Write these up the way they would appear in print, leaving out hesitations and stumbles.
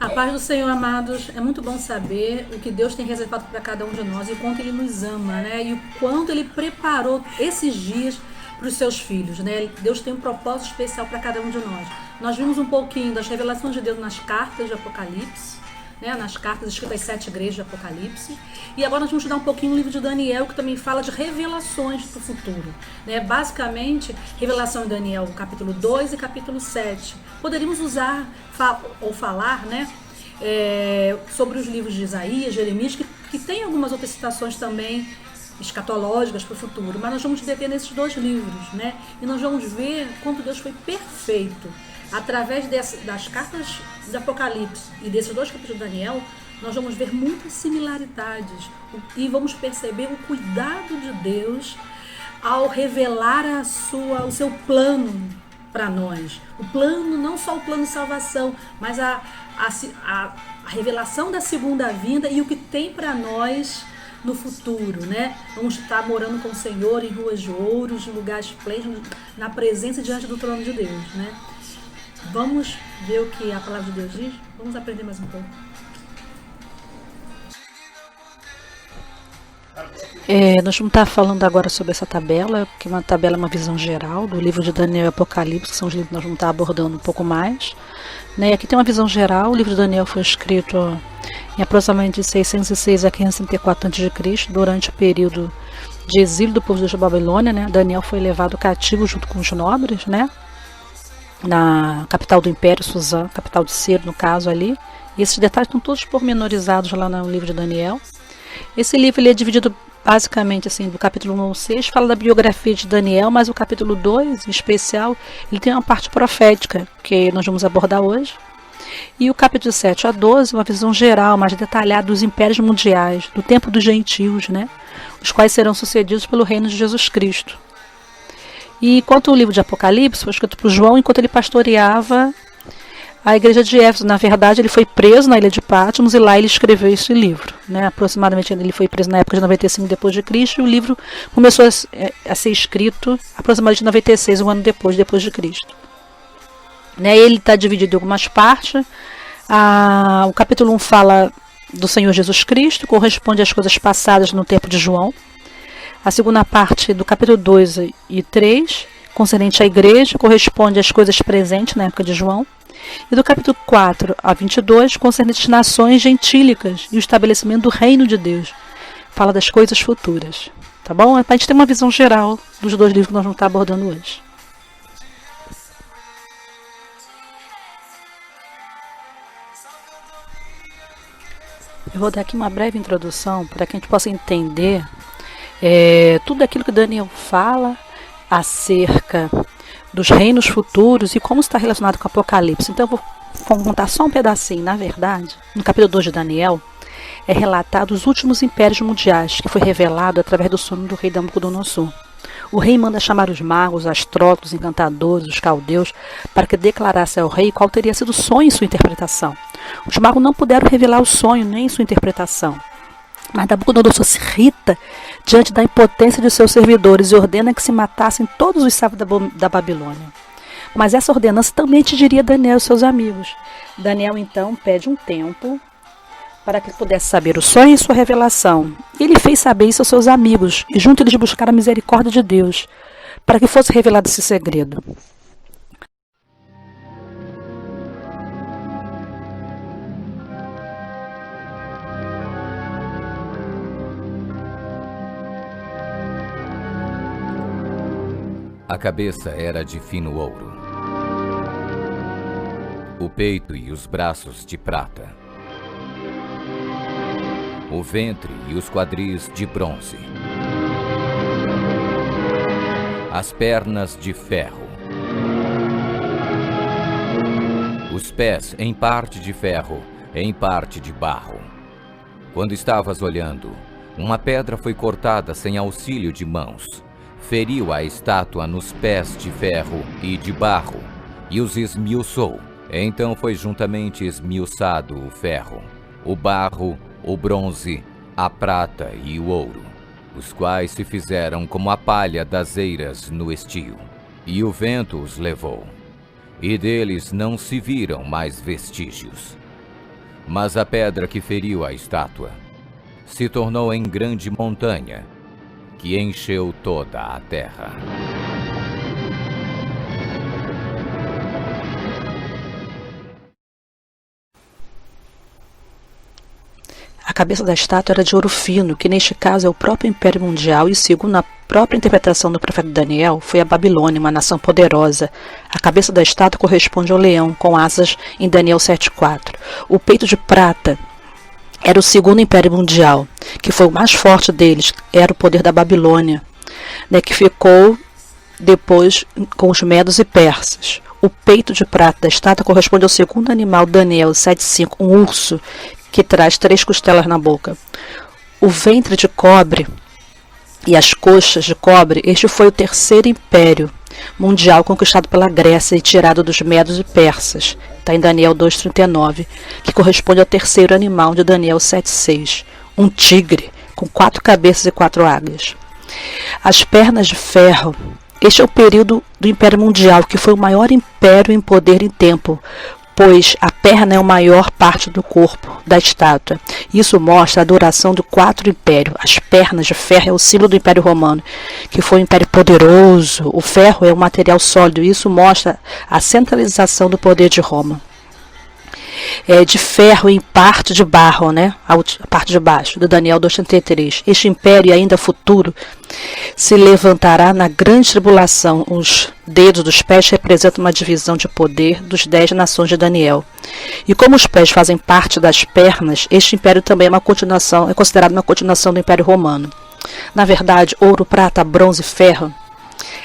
A paz do Senhor, amados, é muito bom saber o que Deus tem reservado para cada um de nós e o quanto Ele nos ama, né? E o quanto Ele preparou esses dias para os seus filhos, né? Deus tem um propósito especial para cada um de nós. Nós vimos um pouquinho das revelações de Deus nas cartas de Apocalipse, né? Nas cartas escritas às 7 igrejas de Apocalipse. E agora nós vamos estudar um pouquinho o livro de Daniel, que também fala de revelações para o futuro, né? Basicamente, revelação em Daniel, capítulo 2 e capítulo 7. Poderíamos usar ou falar, né? Sobre os livros de Isaías, Jeremias, que tem algumas outras citações também escatológicas para o futuro, mas nós vamos deter nesses dois livros, né? E nós vamos ver quanto Deus foi perfeito. Através das cartas de Apocalipse e desses dois capítulos de Daniel, nós vamos ver muitas similaridades e vamos perceber o cuidado de Deus ao revelar o seu plano para nós. O plano, não só o plano de salvação, mas a revelação da segunda vinda e o que tem para nós no futuro, né? Vamos estar morando com o Senhor em ruas de ouros, em lugares plêndidos, na presença diante do trono de Deus, né? Vamos ver o que a palavra de Deus diz? Vamos aprender mais um pouco. Nós vamos estar falando agora sobre essa tabela, que uma tabela é uma visão geral do livro de Daniel e Apocalipse, que são os livros que nós vamos estar abordando um pouco mais. Né? Aqui tem uma visão geral. O livro de Daniel foi escrito em aproximadamente 606 a 534 a.C., durante o período de exílio do povo de Babilônia. Né? Daniel foi levado cativo junto com os nobres, né? Na capital do Império, Suzã, capital de Ciro, no caso ali. E esses detalhes estão todos pormenorizados lá no livro de Daniel. Esse livro ele é dividido basicamente assim, do capítulo 1 ao 6, fala da biografia de Daniel, mas o capítulo 2, em especial, ele tem uma parte profética, que nós vamos abordar hoje. E o capítulo 7 a 12, uma visão geral, mais detalhada dos impérios mundiais, do tempo dos gentios, né? Os quais serão sucedidos pelo reino de Jesus Cristo. E quanto o livro de Apocalipse, foi escrito por João enquanto ele pastoreava a igreja de Éfeso. Na verdade, ele foi preso na ilha de Patmos e lá ele escreveu esse livro. Né? Aproximadamente, ele foi preso na época de 95 depois de Cristo, e o livro começou a ser escrito aproximadamente em 96, um ano depois de Cristo. Né? Ele está dividido em algumas partes. O capítulo 1 fala do Senhor Jesus Cristo, corresponde às coisas passadas no tempo de João. A segunda parte do capítulo 2 e 3, concernente à igreja, corresponde às coisas presentes na época de João. E do capítulo 4 a 22, concernente às nações gentílicas e o estabelecimento do reino de Deus. Fala das coisas futuras. Tá bom? Para a gente ter uma visão geral dos dois livros que nós vamos estar abordando hoje. Eu vou dar aqui uma breve introdução para que a gente possa entender tudo aquilo que Daniel fala acerca dos reinos futuros e como está relacionado com o Apocalipse. Então eu vou contar só um pedacinho. Na verdade, no capítulo 2 de Daniel, é relatado os últimos impérios mundiais, que foi revelado através do sonho do rei Nabucodonosor. O rei manda chamar os magos, astrólogos, encantadores, os caldeus, para que declarasse ao rei qual teria sido o sonho e sua interpretação. Os magos não puderam revelar o sonho nem sua interpretação. Mas Nabucodonosor se irrita diante da impotência de seus servidores e ordena que se matassem todos os sábios da Babilônia. Mas essa ordenança também atingiria Daniel e seus amigos. Daniel então pede um tempo para que ele pudesse saber o sonho e sua revelação. Ele fez saber isso aos seus amigos e junto eles buscaram a misericórdia de Deus para que fosse revelado esse segredo. A cabeça era de fino ouro, o peito e os braços de prata, o ventre e os quadris de bronze, as pernas de ferro, os pés em parte de ferro, em parte de barro. Quando estavas olhando, uma pedra foi cortada sem auxílio de mãos. Feriu a estátua nos pés de ferro e de barro, e os esmiuçou. Então foi juntamente esmiuçado o ferro, o barro, o bronze, a prata e o ouro, os quais se fizeram como a palha das eiras no estio. E o vento os levou, e deles não se viram mais vestígios. Mas a pedra que feriu a estátua se tornou em grande montanha, que encheu toda a terra. A cabeça da estátua era de ouro fino, que neste caso é o próprio Império Mundial, e segundo a própria interpretação do profeta Daniel, foi a Babilônia, uma nação poderosa. A cabeça da estátua corresponde ao leão, com asas em Daniel 7,4. O peito de prata era o segundo Império Mundial, que foi o mais forte deles, era o poder da Babilônia, né, que ficou depois com os medos e persas. O peito de prata da estátua corresponde ao segundo animal, Daniel 7,5, um urso, que traz 3 costelas na boca. O ventre de cobre e as coxas de cobre, este foi o terceiro império mundial conquistado pela Grécia e tirado dos medos e persas. Está em Daniel 2,39, que corresponde ao terceiro animal de Daniel 7,6, um tigre com 4 cabeças e 4 águias. As pernas de ferro. Este é o período do Império Mundial, que foi o maior império em poder em tempo, pois a perna é a maior parte do corpo da estátua. Isso mostra a duração do 4 impérios. As pernas de ferro é o símbolo do Império Romano, que foi um império poderoso. O ferro é um material sólido, e isso mostra a centralização do poder de Roma. De ferro em parte de barro, né? A parte de baixo, do Daniel 2,33. Este império, ainda futuro, se levantará na grande tribulação. Os dedos dos pés representam uma divisão de poder dos 10 nações de Daniel. E como os pés fazem parte das pernas, este império também é considerado uma continuação do Império Romano. Na verdade, ouro, prata, bronze e ferro.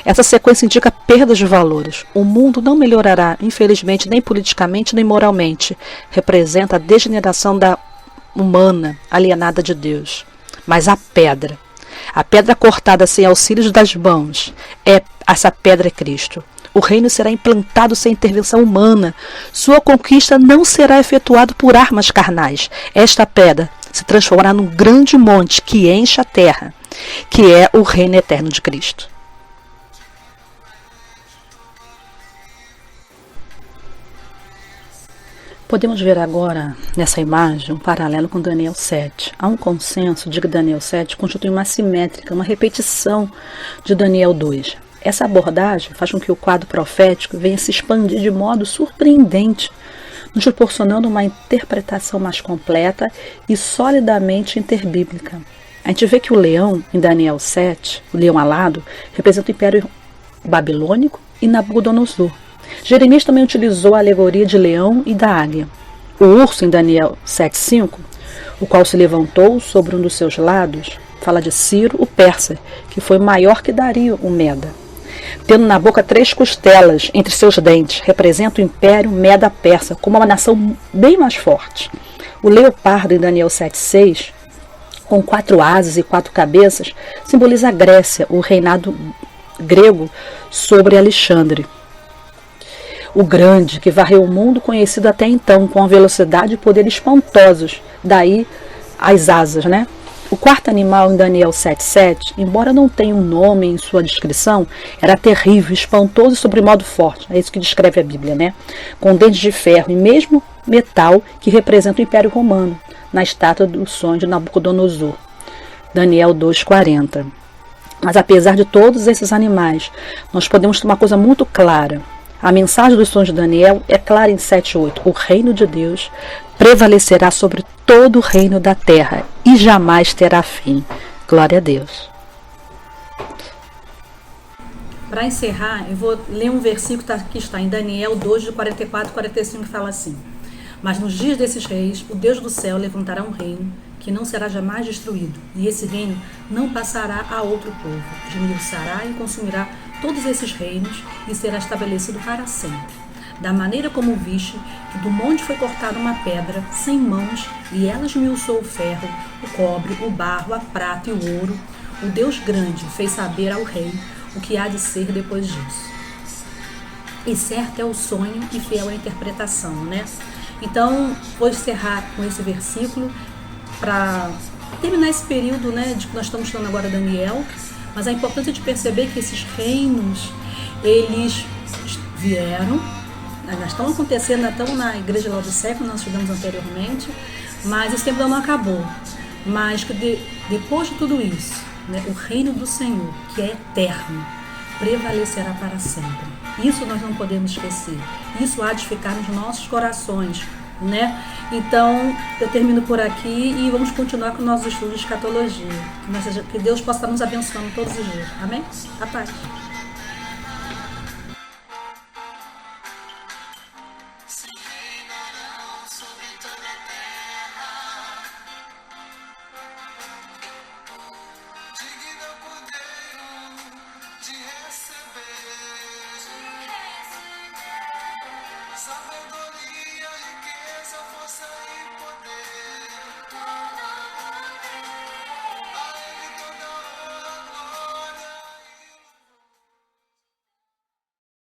Essa sequência indica perda de valores. O mundo não melhorará, infelizmente, nem politicamente nem moralmente. Representa a degeneração da humana, alienada de Deus. Mas a pedra cortada sem auxílios das mãos, essa pedra é Cristo. O reino será implantado sem intervenção humana. Sua conquista não será efetuada por armas carnais. Esta pedra se transformará num grande monte que enche a terra, que é o reino eterno de Cristo. Podemos ver agora, nessa imagem, um paralelo com Daniel 7. Há um consenso de que Daniel 7 constitui uma simétrica, uma repetição de Daniel 2. Essa abordagem faz com que o quadro profético venha se expandir de modo surpreendente, nos proporcionando uma interpretação mais completa e solidamente interbíblica. A gente vê que o leão, em Daniel 7, o leão alado, representa o Império Babilônico e Nabucodonosor. Jeremias também utilizou a alegoria de leão e da águia. O urso, em Daniel 7,5, o qual se levantou sobre um dos seus lados, fala de Ciro, o persa, que foi maior que Dario, o Meda. Tendo na boca 3 costelas entre seus dentes, representa o Império Meda-Persa como uma nação bem mais forte. O leopardo, em Daniel 7,6, com 4 asas e 4 cabeças, simboliza a Grécia, o reinado grego sobre Alexandre o Grande, que varreu o mundo conhecido até então, com a velocidade e poder espantosos, daí as asas, né? O quarto animal em Daniel 7,7, embora não tenha um nome em sua descrição, era terrível, espantoso e sobremodo forte. É isso que descreve a Bíblia, né? Com dentes de ferro e mesmo metal que representa o Império Romano, na estátua do sonho de Nabucodonosor. Daniel 2,40. Mas apesar de todos esses animais, nós podemos ter uma coisa muito clara. A mensagem dos sonhos de Daniel é clara em 7,8. O reino de Deus prevalecerá sobre todo o reino da terra e jamais terá fim. Glória a Deus. Para encerrar, eu vou ler um versículo que está em Daniel 2, de 44 e 45, que fala assim: Mas nos dias desses reis, o Deus do céu levantará um reino que não será jamais destruído, e esse reino não passará a outro povo. Esmiuçará e consumirá todos esses reinos e será estabelecido para sempre. Da maneira como viste que do monte foi cortada uma pedra sem mãos e ela esmiuçou o ferro, o cobre, o barro, a prata e o ouro, o Deus grande fez saber ao rei o que há de ser depois disso. E certo é o sonho e fiel a interpretação, né? Então, vou encerrar com esse versículo para terminar esse período, né, de que nós estamos estudando agora Daniel. Mas é importante de perceber que esses reinos, eles vieram, Elas estão acontecendo, estão na igreja de Laodiceia, como nós estudamos anteriormente, mas esse tempo ainda não acabou. Mas que depois de tudo isso, né, o reino do Senhor, que é eterno, prevalecerá para sempre. Isso nós não podemos esquecer. Isso há de ficar nos nossos corações, né? Então, eu termino por aqui e vamos continuar com nossos estudos de escatologia. Que Deus possa estar nos abençoando todos os dias. Amém? A paz.